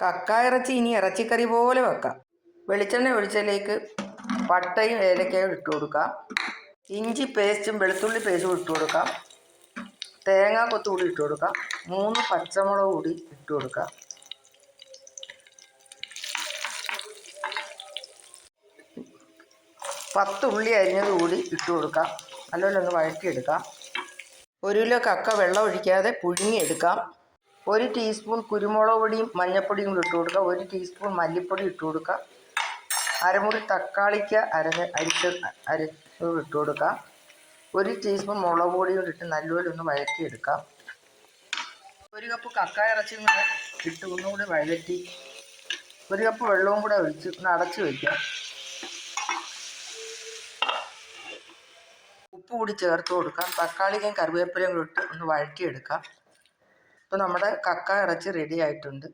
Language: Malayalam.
കക്ക ഇറച്ചി ഇനി ഇറച്ചിക്കറി പോലെ വെക്കാം. വെളിച്ചെണ്ണ ഒഴിച്ചതിലേക്ക് പട്ടയും ഏലക്കയും ഇട്ട് കൊടുക്കാം. ഇഞ്ചി പേസ്റ്റും വെളുത്തുള്ളി പേസ്റ്റും ഇട്ട് കൊടുക്കാം. തേങ്ങാ കൊത്ത് കൂടി ഇട്ട് കൊടുക്കാം. 3 പച്ചമുളക് കൂടി ഇട്ട് കൊടുക്കാം. പത്ത് ഉള്ളി അരിഞ്ഞത് കൂടി ഇട്ട് കൊടുക്കാം. നല്ലപോലെ ഒന്ന് വഴറ്റിയെടുക്കാം. 1 കിലോ കക്ക വെള്ളം ഒഴിക്കാതെ പുഴുങ്ങിയെടുക്കാം. 1 ടീസ്പൂൺ കുരുമുളക് പൊടിയും മഞ്ഞൾപ്പൊടിയും കൂടി ഇട്ട് കൊടുക്കുക. 1 ടീസ്പൂൺ മല്ലിപ്പൊടി ഇട്ട് കൊടുക്കുക. അരമുറി തക്കാളിക്ക് അരിച്ചത് ഇട്ട് കൊടുക്കാം. 1 ടീസ്പൂൺ മുളക് പൊടിയും കൂടി ഇട്ട് നല്ലപോലെ ഒന്ന് വഴറ്റിയെടുക്കാം. 1 കപ്പ് കക്ക ഇറച്ചിയും കൂടെ ഇട്ട് ഒന്നുകൂടി വഴറ്റി 1 കപ്പ് വെള്ളവും കൂടെ ഒഴിച്ച് ഒന്ന് അടച്ച് വയ്ക്കാം. ഉപ്പ് കൂടി ചേർത്ത് കൊടുക്കാം. തക്കാളിക്കും കറിവേപ്പിലയും കൂടി ഇട്ട് ഒന്ന് വഴറ്റിയെടുക്കാം. ഇപ്പോൾ നമ്മുടെ കക്ക ഇറച്ചി റെഡി ആയിട്ടുണ്ട്.